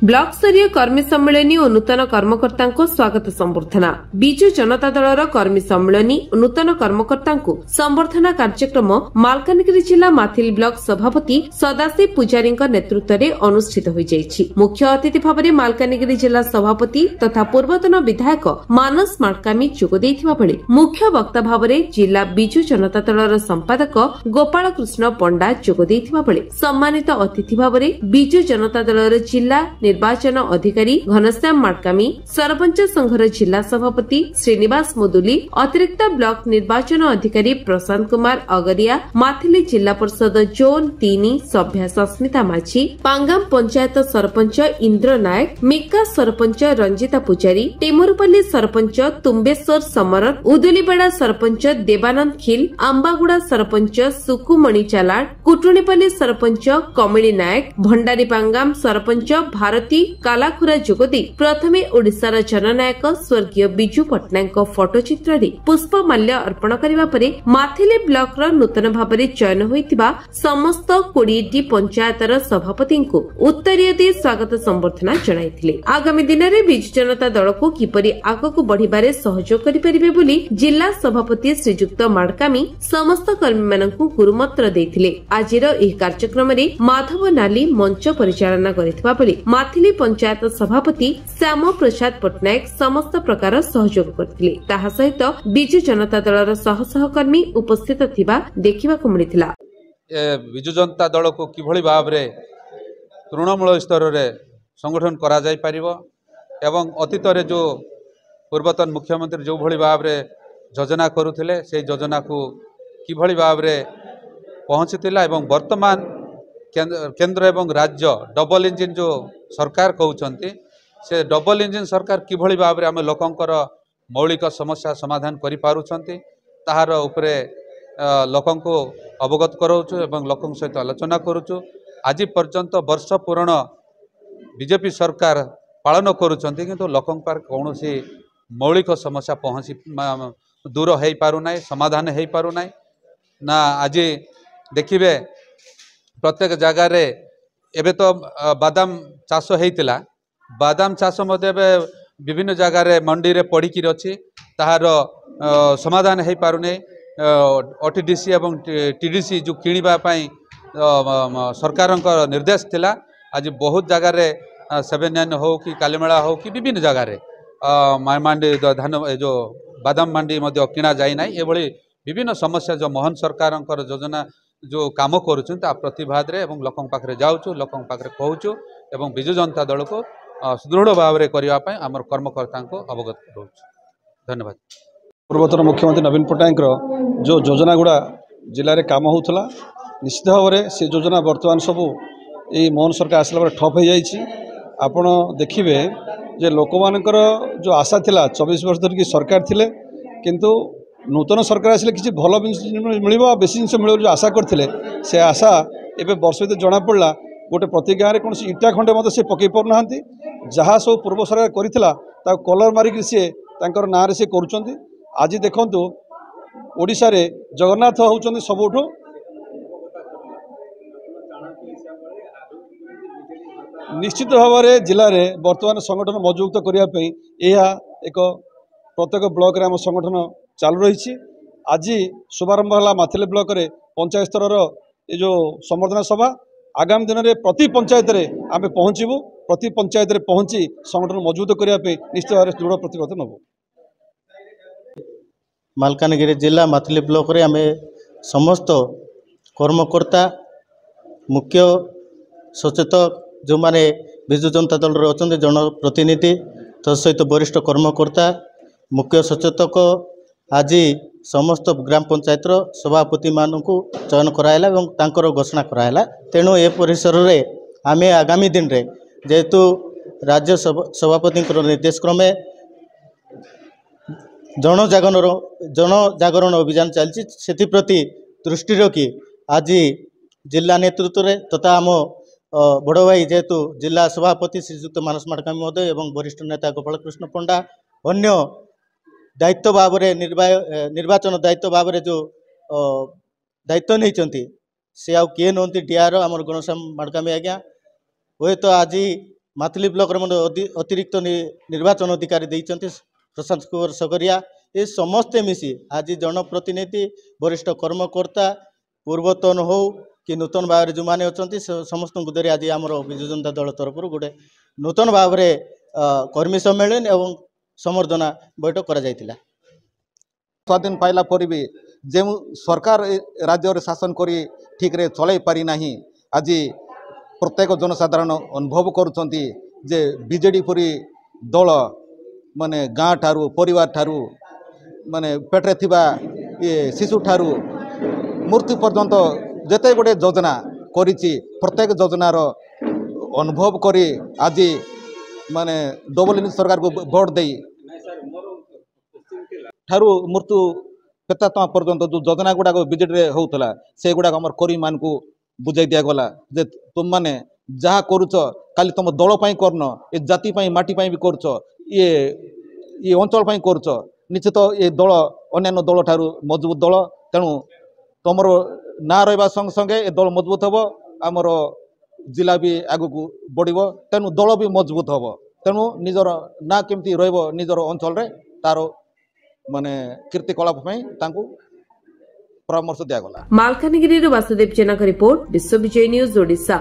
Block स्तरीय कर्मी सम्मेलनी और नूतन कर्मकर्ता स्वागत संबर्धना विजु जनता दलर कर्मी सम्मेलनी और नूतन कर्मकर्ता संबर्धना कार्यक्रम मालकानगिरी जिला माथिल ब्लॉक सभापति सदाशिव पुजारी नेतृत्व में अनुष्ठित हो जायछि। मुख्य अतिथि भाव में मालकानगिरी जिला सभापति तथा पूर्वतन विधायक मानस मार्कामी जोग देइथिबा बेले मुख्य वक्ता भाव में जिला विजु जनता दलर संपादक गोपाल कृष्ण पंडा जोग देइथिबा बेले सम्मानित अतिथि भाव में विजु जनता दलर जिला निर्वाचन अधिकारी घनश्याम मार्कामी, सरपंच संघर जिला सभापति श्रीनिवास मुदुली, अतिरिक्त ब्लॉक निर्वाचन अधिकारी प्रशांत कुमार अगरिया, माथिली जिला परिषद जोन 3 सभ्या सस्मिता माझी, पांगाम पंचायत सरपंच इंद्र नायक, मिका सरपंच रंजिता पुजारी, टेमुरपल्ली सरपंच तुम्बेश्वर समरन, उदुलीबेड़ा सरपंच देवानंद खिल, आंबागुड़ा सरपंच सुकुमणि चालाड, कुटुणीपल्ली सरपंच कमिली नायक, भंडारी पांगाम सरपंच भारती कालाखुरा जोगदी प्रथमे ओडिशार जननायक स्वर्गीय बिजू पट्टनायक फोटोचित्र पुष्पमाल्य अर्पण करने पर माथिली ब्लॉक नूतन भाव में चयन होइतिबा समस्त 20टी पंचायतर सभापति को उत्तरीय दे स्वागत संबर्धना जणाइथिले। आगामी दिन में बिजू जनता दल को किपरि आगक बढ़िबारे सहयोग करिपरिबे बोली जिला सभापति श्रीजुक्त माडकामी समस्त कर्मी मानकु गुरुमंत्र देइथिले। आजिर एही कार्यक्रम में माधव नाली मंच परिचालना करिथिबा बेले माथिली पंचायत सभापति श्याम प्रसाद पट्टनायक समस्त प्रकार सहयोग करथिले। ताहा सहित बिजु जनता दलर सह सहकर्मी उपस्थित थिबा देखिबाकु मिलिथिला। बिजु जनता दल को किभଳି भाबरे तृणमूल स्तर रे संगठन करा जाय परिबो एवं अतीत रे जो पूर्वतन मुख्यमंत्री जो भଳି भाबरे योजना करूथिले से योजना को किभଳି भाबरे पहुंचतिला एवं वर्तमान केंद्र एवं राज्य डबल इंजिन जो सरकार कहते से डबल इंजिन सरकार किभଳି भाबरे आम लोकंकर मौलिक समस्या समाधान करि पारुछंती ताहार उपरे लोकंको अवगत कराउछु एवं लोकंक सहित आलोचना करूछु। आज पर्यंत वर्ष पूर्ण बीजेपी सरकार पालन करुछंती किंतु लोकंक पर कौनसी मौलिक समस्या पहुँची दूर हो पारु नाही समाधान हो पारु नाही ना। आज देखिबे प्रत्येक जगार एबे तो बादाम चाष होइतिला बादाम चाष मते विभिन्न जगार मंडी रे पड़िकी अछि ताहार समाधान हो पारु नै। ओटीडीसी एवं टीडीसी जो किनिबा पई सरकारक निर्देश थिला आज बहुत जगार 7 हो कि कालीमेला हो कि विभिन्न जगार मंडी धान जो बादाम मंडी मध्य किना जाई नै। एभली विभिन्न समस्या जो मोहन सरकारक योजना जो काम करुछन ता प्रतिवाद रे एवं लोकन पाखरे जाउछु लोकन पाखरे कहूछु एवं बिजु जनता दल को सुदृढ़ भाव में करबा पई हमर कर्मकर्ता को अवगत करूछु। धन्यवाद। पूर्वतन मुख्यमंत्री नवीन पट्टनायक जो योजना गुड़ा जिले में काम होउथला निश्चित भाव में से योजना वर्तमान सबू यही मोहन सरकार आसला पर ठप हो जाइछि। आपण देखिबे जे लोक मानकर जो आशा थिला 24 वर्ष धरिकी सरकार थिले किंतु नूतन सरकार आसिले किसी भल मिल बेसी जिन मिल जो आशा करते से आशा एवं वर्ष भर जना पड़ा गोटे प्रति गाँव में कौन इटा खंडे मत से पकई पार ना जहाँ सब पूर्व सरकार करथिला ता कलर मारिक सी ना रे सी करुँच। आज देखु ओडिशा रे जगन्नाथ होउचंदी सबुठु निश्चित भाव में जिले में वर्तमान संगठन मजबूत करने एक प्रत्येक ब्लॉक रे आम संगठन चालू रही। आज शुभारंभ है माथिले ब्लॉक रे पंचायत स्तर ये जो संबर्धना सभा आगामी दिन में प्रति पंचायत रे आम पहुँचबू प्रति पंचायत रे पहुँची संगठन मजबूत करने निश्चित भाव में दृढ़ प्रतिबद्ध नबू। मालकानगिरी जिला माथिली ब्लॉक रे आम समस्त कर्मकर्ता मुख्य सचेतक जो माने बिजु जनता दल रे अछंती जनप्रतिनिधि तत्सहित वरिष्ठ कर्मकर्ता मुख्य सचेतक आज समस्त ग्राम पंचायत सभापति मानू चयन कराला और तांकर घोषणा कराला। तेणु ए परिसर रे आमे आगामी दिन रे जेहेतु राज्य सभापति निर्देश क्रमे जनजागरण अभियान चलती से प्रति दृष्टि रखी आज जिला नेतृत्व रे तथा आम बड़ भाई जेहेतु जिला सभापति श्रीजुक्त मानस माडकामी महोदय एवं वरिष्ठ नेता गोपाल कृष्ण पंडा अन्य दायित्व भाव में निर्वाचन दायित्व भाव में जो दायित्व नहीं से आउ किए नहती डीआर आम घनश्याम माडकामी आज्ञा हे तो आज ମାଥିଲି ବ୍ଲକରେ ମଧ୍ୟ ଅତିରିକ୍ତ ନିର୍ବାଚନ ଅଧିକାରୀ ଦେଇଛନ୍ତି ପ୍ରଶାନ୍ତ କୁମାର ସଗରିଆ। ଏ ସମସ୍ତେ ମିଶି ଆଜି ଜନପ୍ରତିନିଧି ବରିଷ୍ଠ କର୍ମକର୍ତ୍ତା ପୂର୍ବତନ ହଉ कि नूतन भाव में जो मैंने अच्छा समस्त धरी आज आम विजु जनता दल तरफ गोटे नूतन भाव में कर्मी सम्मेलन एवं संबर्धना बैठक करा जायतिला। स्वाधीन पाइला पर भी जो सरकार राज्य रे शासन करी ठीक रे चलाई पारि नाही आज प्रत्येक जनसाधारण अनुभव करुचंती जे बीजेडी पुरी दल माने गाँ ठारू परिवार ठारू माने पेटरे थिबा ये शिशु ठारू मृत्यु पर्यंत जेते गोटे योजना करिछि प्रत्येक योजनार अनुभव करी आज माने डबल इंजिन सरकार को भोट दे ठारू मृत्यु पेता पर्यंत जो योजना गुड़ाक बीजेडी रे होउतला से गुड़ाक हमर कर्मी मान को बुझाई दिया गला जे तुम माने जहाँ करुच काली तुम दल पाई करन ए जाति पाई माटी पाई भी करुच ये अंचल पाई करुच निश्चित ये दल अन्य दल ठारू मजबूत दल तेणु तुमर ना रहा संगे संगे ए दल मजबूत हम आमर जिला भी आगु को बढ़ो तेणु दल भी मजबूत हम तेणु निजर ना केमती निजर अंचल रे तार माने कीर्तिकलाप परामर्श दिगला। मालकानगिरी वासुदेव जेना रिपोर्ट विश्व विजय न्यूज ओडिशा।